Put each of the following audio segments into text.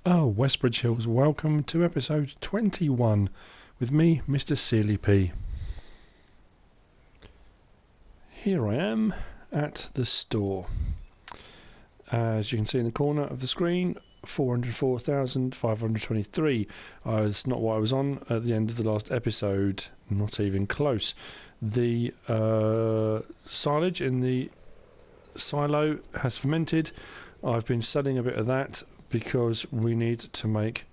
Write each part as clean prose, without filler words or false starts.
Oh, Westbridge Hills, welcome to episode 21 with me, MrSealyp. Here I am at the store. As you can see in the corner of the screen, 404,523. It's not what I was on at the end of the last episode, not even close. The silage in the silo has fermented. I've been selling a bit of that because we need to make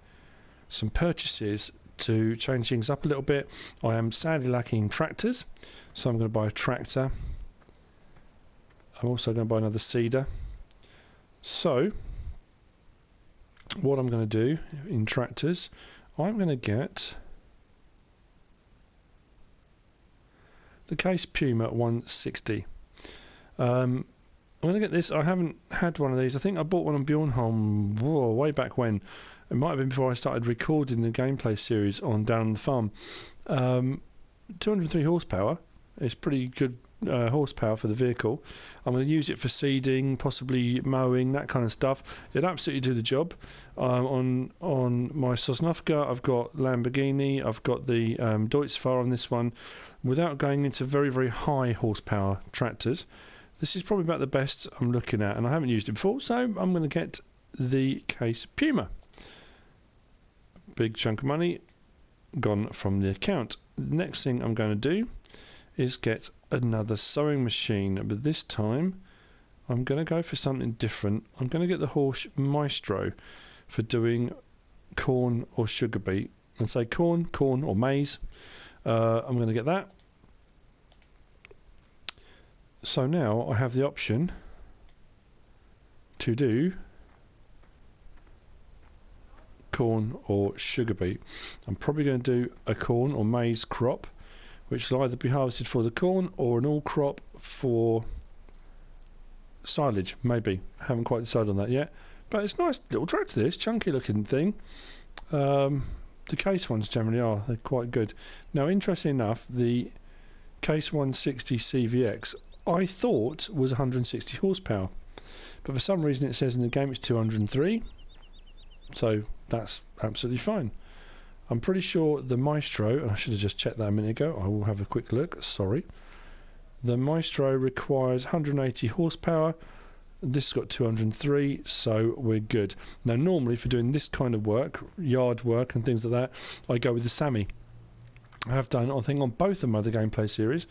some purchases to change things up a little bit. I am sadly lacking tractors, so I'm going to buy a tractor. I'm also going to buy another seeder. So what I'm going to do in tractors, I'm going to get the Case Puma 160. I'm going to get this. I haven't had one of these. I think I bought one on Bjornholm way back when. It might have been before I started recording the gameplay series on Down on the Farm. 203 horsepower is pretty good horsepower for the vehicle. I'm going to use it for seeding, possibly mowing, that kind of stuff. It'll absolutely do the job. On my Sosnovka, I've got Lamborghini, I've got the Deutz-Fahr on this one. Without going into very, very high horsepower tractors, this is probably about the best I'm looking at, and I haven't used it before, so I'm going to get the Case Puma. Big chunk of money gone from the account. The next thing I'm going to do is get another sewing machine, but this time I'm going to go for something different. I'm going to get the Horsch Maestro for doing corn or sugar beet. And say corn or maize. I'm going to get that. So now I have the option to do corn or sugar beet. I'm probably going to do a corn or maize crop, which will either be harvested for the corn or an all crop for silage, maybe. I haven't quite decided on that yet. But it's a nice little tractor, this chunky looking thing. The Case ones generally are, they're quite good. Now, interestingly enough, the Case 160 CVX I thought was 160 horsepower, but for some reason it says in the game it's 203, so that's absolutely fine. I'm pretty sure the Maestro, and I should have just checked that a minute ago, I will have a quick look, sorry. The Maestro requires 180 horsepower, this has got 203, so we're good. Now normally for doing this kind of work, yard work and things like that, I go with the Sammy. I have done, I think, on both of my other gameplay series,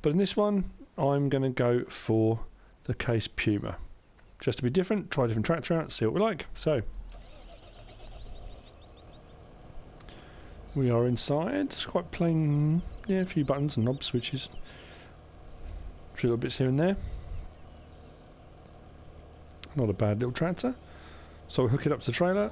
but in this one I'm going to go for the Case Puma. Just to be different, try a different tractor out, see what we like. So, we are inside. It's quite plain, yeah, a few buttons and knob switches. A few little bits here and there. Not a bad little tractor. So we hook it up to the trailer.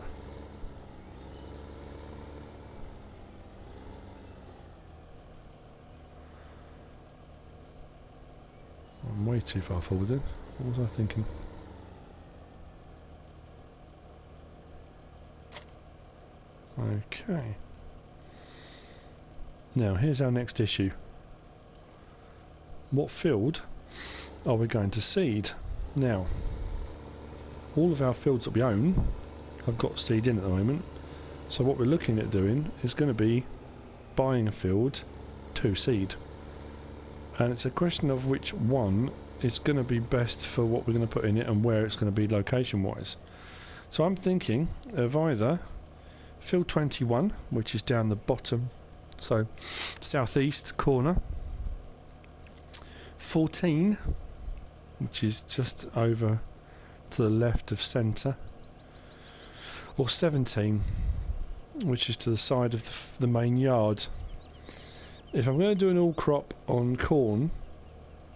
I'm way too far forward then. What was I thinking? Okay. Now, here's our next issue. What field are we going to seed? Now, all of our fields that we own have got seed in at the moment. So what we're looking at doing is going to be buying a field to seed. And it's a question of which one is going to be best for what we're going to put in it and where it's going to be location-wise. So I'm thinking of either field 21, which is down the bottom, so southeast corner, 14, which is just over to the left of centre, or 17, which is to the side of the main yard. If I'm going to do an all crop on corn,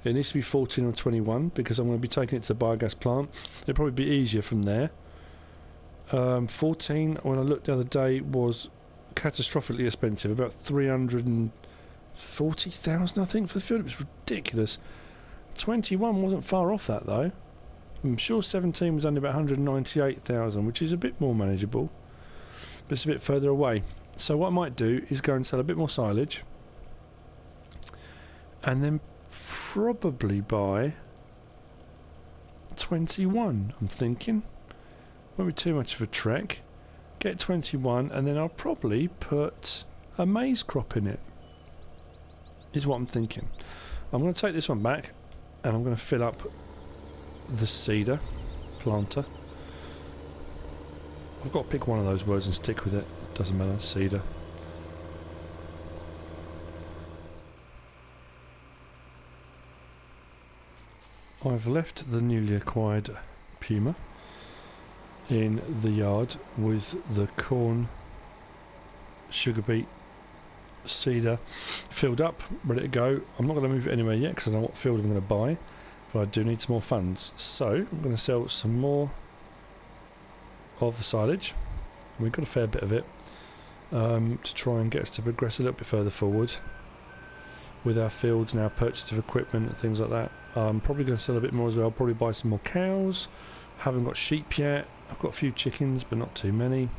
it needs to be 14 or 21 because I'm going to be taking it to the biogas plant. It'll probably be easier from there. 14, when I looked the other day, was catastrophically expensive, about 340,000 I think for the field. It was ridiculous. 21 wasn't far off that though. I'm sure 17 was only about 198,000, which is a bit more manageable, but it's a bit further away. So what I might do is go and sell a bit more silage, and then probably buy 21, I'm thinking. Won't be too much of a trek. get 21, and then I'll probably put a maize crop in it, is what I'm thinking. I'm going to take this one back, and I'm going to fill up the cedar planter. I've got to pick one of those words and stick with it. Doesn't matter, cedar. I've left the newly acquired Puma in the yard with the corn, sugar beet, cedar filled up, ready to go. I'm not going to move it anywhere yet because I don't know what field I'm going to buy, but I do need some more funds. So I'm going to sell some more of the silage. We've got a fair bit of it to try and get us to progress a little bit further forward with our fields and our purchase of equipment and things like that. I'm probably going to sell a bit more as well. I'll probably buy some more cows. Haven't got sheep yet. I've got a few chickens, but not too many.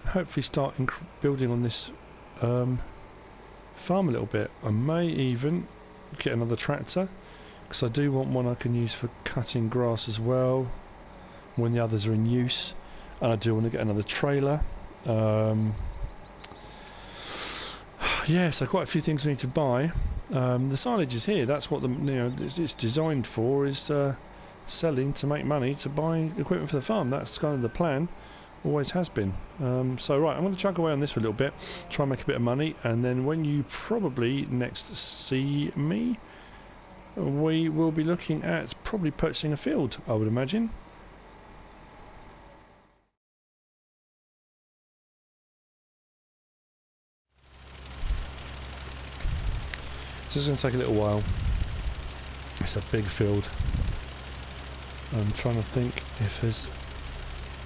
And hopefully start building on this farm a little bit. I may even get another tractor, because I do want one I can use for cutting grass as well when the others are in use. And I do want to get another trailer. Yeah, so quite a few things I need to buy. The silage is here. That's what it's designed for, is selling to make money to buy equipment for the farm. That's kind of the plan. Always has been. So right, I'm going to chug away on this for a little bit, try and make a bit of money, and then when you probably next see me, we will be looking at probably purchasing a field, I would imagine. This is going to take a little while. It's a big field. I'm trying to think if there's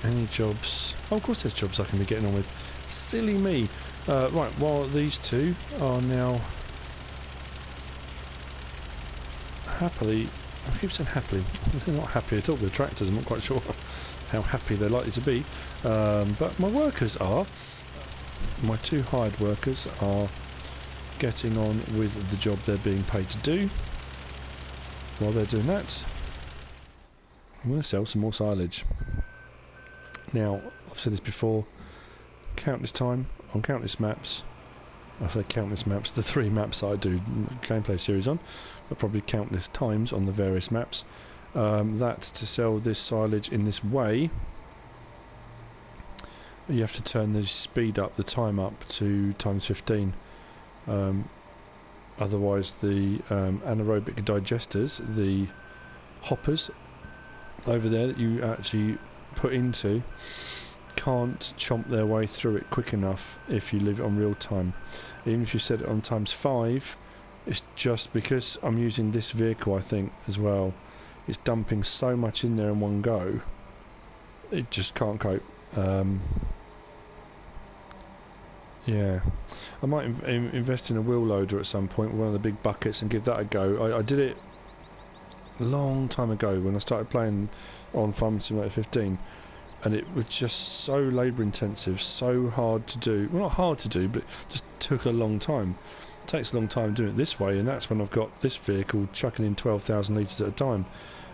any jobs. Oh, of course there's jobs I can be getting on with. Silly me. Right, while these two are now happily, I keep saying happily, they're not happy at all, the tractors. I'm not quite sure how happy they're likely to be. But my workers are, my two hired workers are getting on with the job they're being paid to do. While they're doing that, I'm going to sell some more silage. Now, I've said this before, countless time on countless maps. I say countless maps, the 3 maps I do gameplay series on, but probably countless times on the various maps. That to sell this silage in this way, you have to turn the speed up, the time up to times 15. Otherwise the anaerobic digesters, the hoppers over there that you actually put into, can't chomp their way through it quick enough if you leave it on real time. Even if you set it on times 5, it's just because I'm using this vehicle, I think, as well. It's dumping so much in there in one go, it just can't cope. Yeah, I might invest in a wheel loader at some point, one of the big buckets, and give that a go. I did it a long time ago when I started playing on Farming Simulator 15, and it was just so labour intensive, so hard to do. Well, not hard to do, but it just took a long time. It takes a long time doing it this way, and that's when I've got this vehicle chucking in 12,000 litres at a time.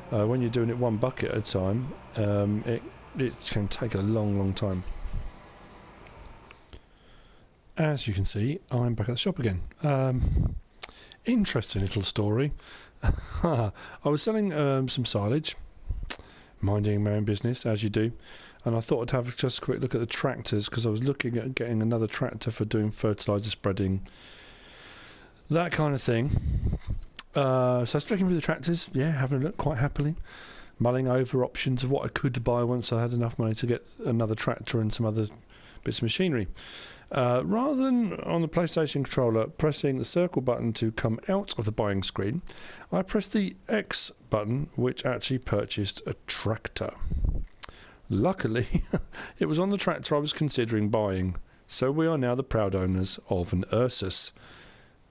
When you're doing it one bucket at a time, it can take a long time. As you can see, I'm back at the shop again. Interesting little story. I was selling some silage, minding my own business, as you do, and I thought I'd have just a quick look at the tractors, because I was looking at getting another tractor for doing fertiliser spreading, that kind of thing. So I was looking through the tractors, yeah, having a look quite happily, mulling over options of what I could buy once I had enough money to get another tractor and some other bits of machinery. Rather than on the PlayStation controller pressing the circle button to come out of the buying screen, I pressed the X button, which actually purchased a tractor. Luckily, it was on the tractor I was considering buying, so we are now the proud owners of an Ursus.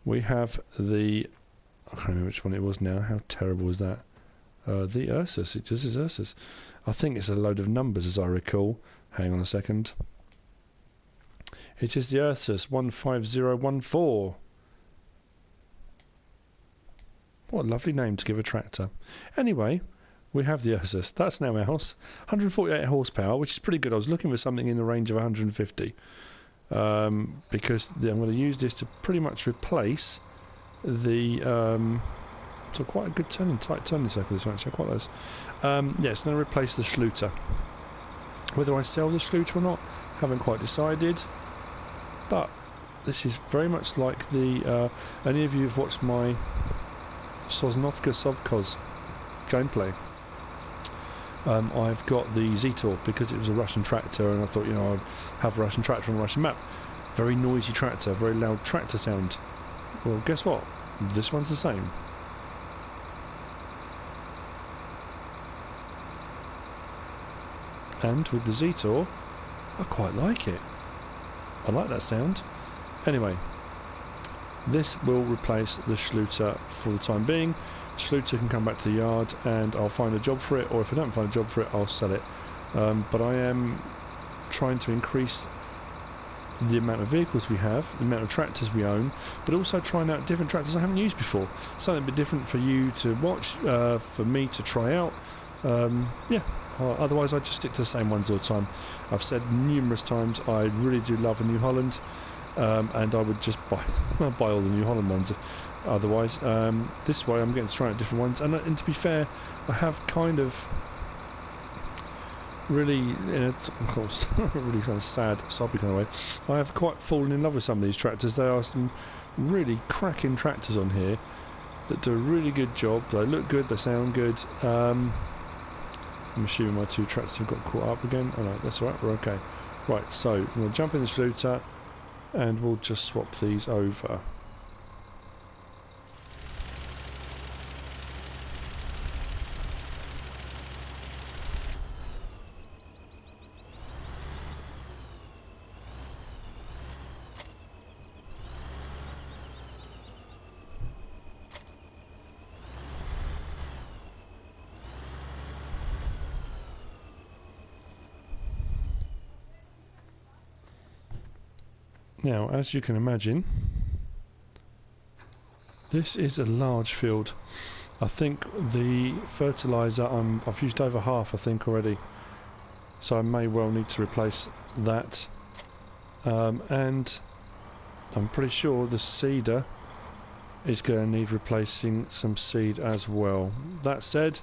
We have the... I can't remember which one it was now. How terrible was that? The Ursus. It just is Ursus. I think it's a load of numbers, as I recall. Hang on a second. It is the Ursus 15014. What a lovely name to give a tractor. Anyway, we have the Ursus. That's now ours. 148 horsepower, which is pretty good. I was looking for something in the range of 150 because I'm going to use this to pretty much replace the... so quite a good tight turning circle this one, actually. I quite like this. Yeah, it's going to replace the Schluter. Whether I sell the Schluter or not, haven't quite decided. But this is very much like the... any of you have watched my Sosnovka Sovkhoz gameplay. I've got the Zetor because it was a Russian tractor, and I thought, you know, I'd have a Russian tractor on a Russian map. Very noisy tractor, very loud tractor sound. Well, guess what? This one's the same. And with the Zetor, I quite like it. I like that sound. Anyway, this will replace the Schluter for the time being. Schluter can come back to the yard and I'll find a job for it, or if I don't find a job for it, I'll sell it. But I am trying to increase the amount of vehicles we have, the amount of tractors we own, but also trying out different tractors I haven't used before. Something a bit different for you to watch, for me to try out. Yeah. Otherwise I just stick to the same ones all the time. I've said numerous times I really do love a New Holland, and I would just buy all the New Holland ones otherwise. This way I'm getting to try out different ones, and to be fair, I have kind of really, of course, really kind of sad, soppy kind of way, I have quite fallen in love with some of these tractors. There are some really cracking tractors on here that do a really good job. They look good, they sound good. I'm assuming my two tractors have got caught up again. Oh no, that's alright, we're okay. Right, so we'll jump in the Schluter and we'll just swap these over. Now, as you can imagine, this is a large field. I think the fertiliser, I've used over half, I think, already. So I may well need to replace that. And I'm pretty sure the seeder is going to need replacing some seed as well. That said,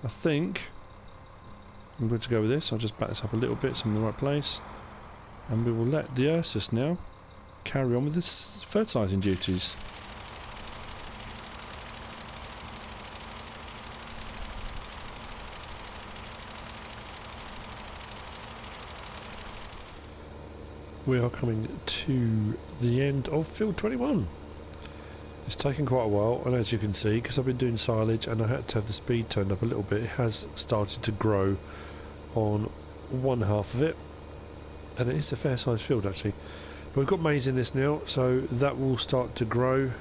I think I'm good to go with this. I'll just back this up a little bit so I'm in the right place. And we will let the Ursus now carry on with his fertilising duties. We are coming to the end of field 21. It's taken quite a while, and as you can see, because I've been doing silage and I had to have the speed turned up a little bit, it has started to grow on one half of it, and it is a fair sized field actually. But we've got maize in this now, so that will start to grow.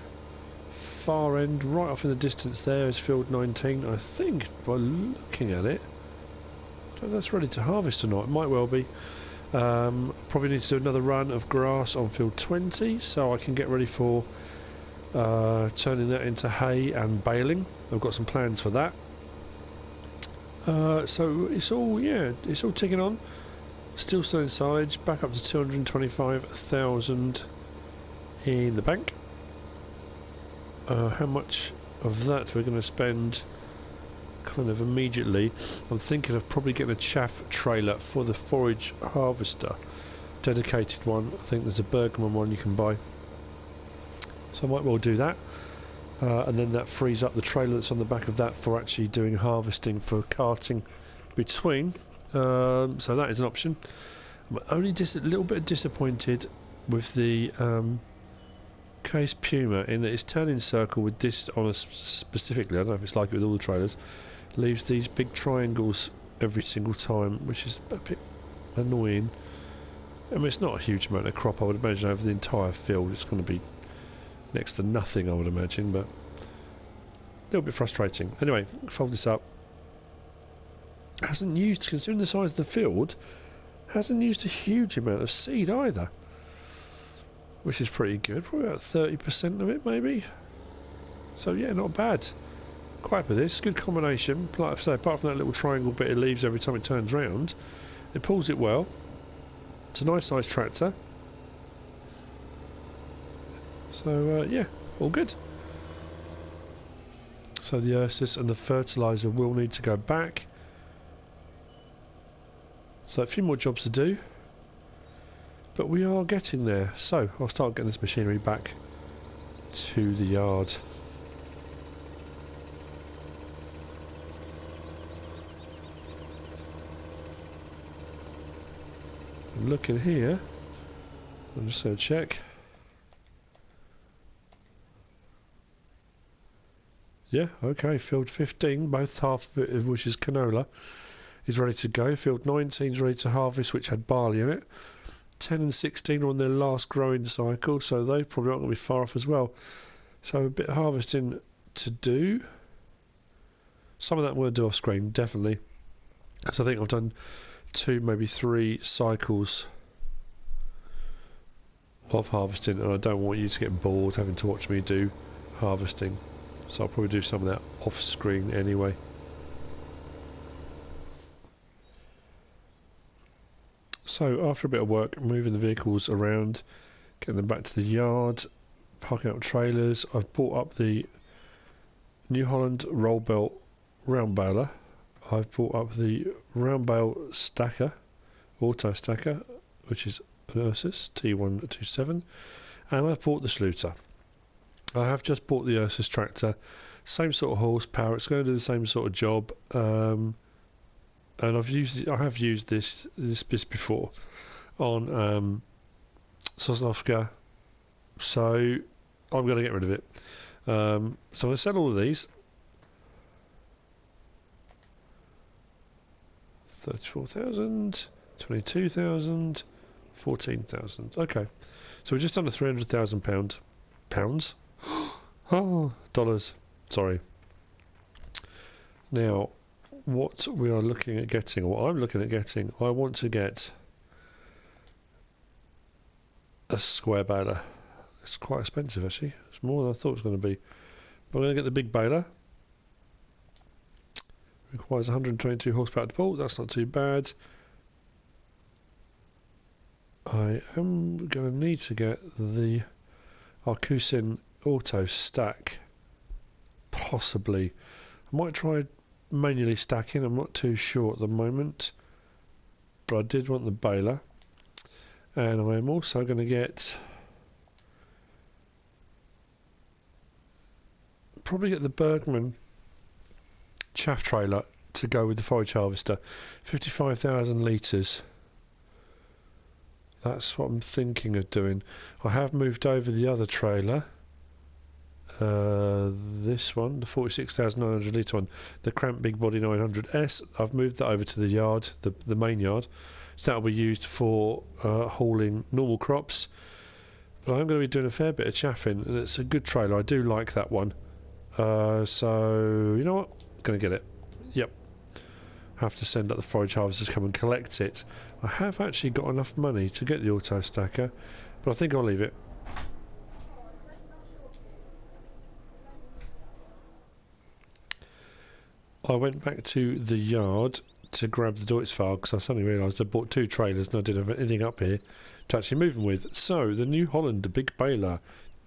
Far end, right off in the distance there, is field 19. I think, by looking at it, I don't know if that's ready to harvest or not. It might well be. Probably need to do another run of grass on field 20, so I can get ready for turning that into hay and baling. I've got some plans for that. So it's all, yeah, it's all ticking on. Still selling silage, back up to 225,000 in the bank. How much of that we're going to spend kind of immediately? I'm thinking of probably getting a chaff trailer for the forage harvester. Dedicated one. I think there's a Bergman one you can buy. So I might well do that. And then that frees up the trailer that's on the back of that for actually doing harvesting for carting between. So that is an option. I'm only just a little bit disappointed with the Case Puma in that it's turning circle with this on us specifically. I don't know if it's like it with all the trailers. Leaves these big triangles every single time, which is a bit annoying. I mean, it's not a huge amount of crop, I would imagine, over the entire field. It's going to be next to nothing, I would imagine, but a little bit frustrating. Anyway, fold this up. Hasn't used, considering the size of the field, hasn't used a huge amount of seed either, which is pretty good. Probably about 30% of it, maybe. So yeah, not bad. Quite happy with this. Good combination. Like I say, apart from that little triangle bit it leaves every time it turns round, it pulls it well. It's a nice sized tractor. So yeah, all good. So the Ursus and the fertiliser will need to go back. So a few more jobs to do. But we are getting there. So I'll start getting this machinery back to the yard. And looking here, I'll just check. Yeah, okay, field 15, both half of it, which is canola, is ready to go. Field 19 is ready to harvest, which had barley in it. 10 and 16 are on their last growing cycle, so they probably aren't going to be far off as well. So a bit of harvesting to do. Some of that I'm going to do off screen, definitely. So I think I've done 2, maybe 3 cycles of harvesting, and I don't want you to get bored having to watch me do harvesting. So I'll probably do some of that off screen anyway. So after a bit of work, moving the vehicles around, getting them back to the yard, parking out trailers, I've brought up the New Holland roll belt round baler. I've brought up the round bale stacker, auto stacker, which is an Ursus T127, and I've bought the Schluter. I have just bought the Ursus tractor, same sort of horsepower. It's going to do the same sort of job, and I have used this before on Sosnovka, so I'm going to get rid of it. So I'm going to sell all of these. 34,000, 22,000, 14,000. Okay, so we're just under £300,000. Pounds? Oh, dollars. Sorry. Now, what we are looking at getting, or what I'm looking at getting, I want to get a square baler. It's quite expensive, actually. It's more than I thought it was going to be. But I'm going to get the big baler. Requires 122 horsepower to pull. That's not too bad. I am going to need to get the Arcusin auto stack. Possibly. I might try manually stacking. I'm not too sure at the moment. But I did want the baler. And I am also going to get... probably get the Bergman chaff trailer to go with the forage harvester. 55,000 litres. That's what I'm thinking of doing. I have moved over the other trailer. This one, the 46,900 litre one, the Cramp Big Body 900S. I've moved that over to the yard, the main yard. So that'll be used for hauling normal crops. But I'm going to be doing a fair bit of chaffing, and it's a good trailer. I do like that one. So, you know what? I'm going to get it. Yep. Have to send up the forage harvesters to come and collect it. I have actually got enough money to get the auto stacker, but I think I'll leave it. I went back to the yard to grab the Deutzfahrt because I suddenly realised I bought 2 trailers and I didn't have anything up here to actually move them with. So the New Holland, the big baler,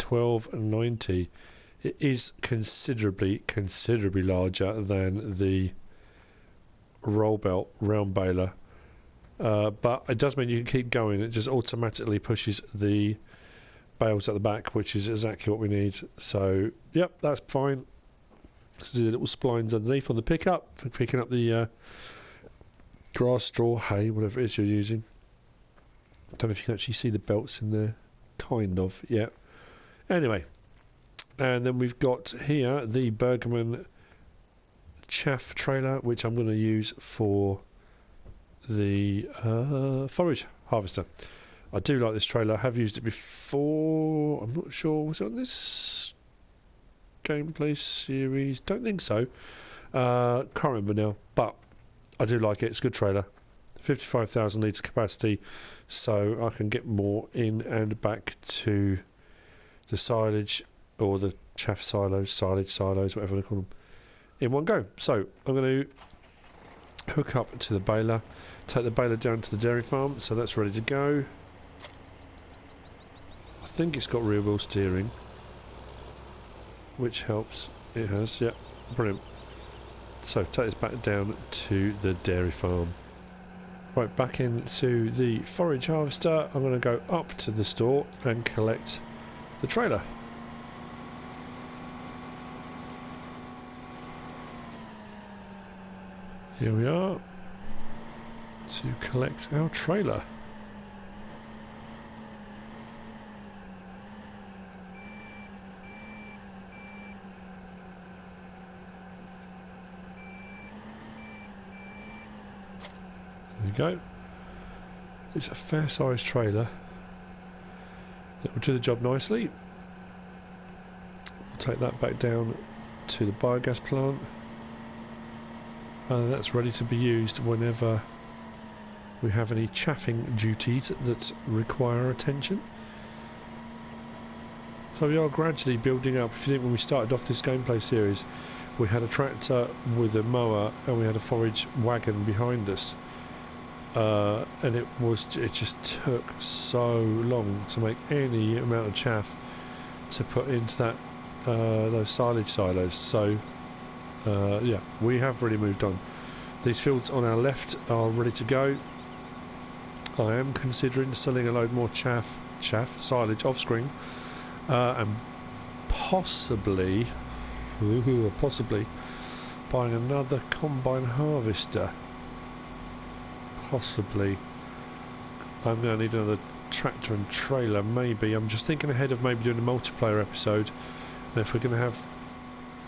1290. It is considerably larger than the roll belt round baler, but it does mean you can keep going. It just automatically pushes the bales at the back, which is exactly what we need. So yep, that's fine. See the little splines underneath on the pickup for picking up the grass, straw, hay, whatever it is you're using. I don't know if you can actually see the belts in there. Kind of, yeah. Anyway, and then we've got here the Bergman chaff trailer, which I'm going to use for the forage harvester. I do like this trailer. I have used it before. I'm not sure. Was it on this gameplay series? Don't think so. Can't remember now. But I do like it. It's a good trailer. 55,000 litre capacity. So I can get more in and back to the silage or the chaff silos, silage silos, whatever they call them, in one go. So I'm going to hook up to the baler, take the baler down to the dairy farm, so that's ready to go. I think it's got rear wheel steering, which helps. It has, yeah, brilliant. So take this back down to the dairy farm. Right, back into the forage harvester. I'm going to go up to the store and collect the trailer. Here we are to collect our trailer. There we go. It's a fair sized trailer. It will do the job nicely. We'll take that back down to the biogas plant. That's ready to be used whenever we have any chaffing duties that require attention. So we are gradually building up. If you think when we started off this gameplay series, we had a tractor with a mower and we had a forage wagon behind us. And it just took so long to make any amount of chaff to put into that those silage silos. So yeah, we have really moved on. These fields on our left are ready to go. I am considering selling a load more silage off screen, and possibly buying another combine harvester. Possibly. I'm going to need another tractor and trailer, maybe. I'm just thinking ahead of maybe doing a multiplayer episode. And if we're going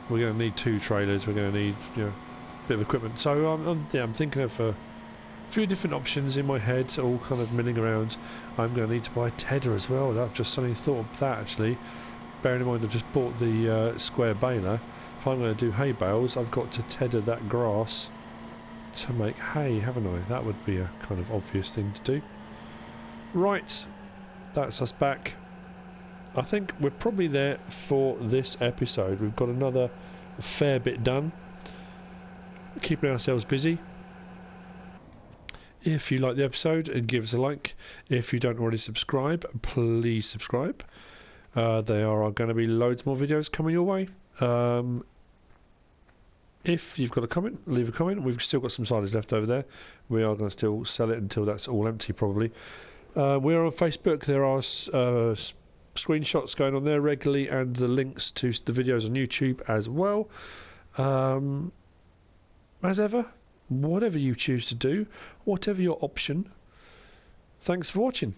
to need 2 trailers, we're going to need, you know, a bit of equipment. So I'm thinking of a few different options in my head, all kind of milling around. I'm going to need to buy a tedder as well. I've just suddenly thought of that, actually. Bearing in mind I've just bought the square baler. If I'm going to do hay bales, I've got to tedder that grass to make hay, haven't I? That would be a kind of obvious thing to do. Right, that's us back. I think we're probably there for this episode. We've got another fair bit done. Keeping ourselves busy. If you like the episode, give us a like. If you don't already subscribe, please subscribe. There are going to be loads more videos coming your way. If you've got a comment, leave a comment. We've still got some silage left over there. We are going to still sell it until that's all empty, probably. We're on Facebook. There are screenshots going on there regularly, and the links to the videos on YouTube as well. As ever, whatever you choose to do, whatever your option, thanks for watching.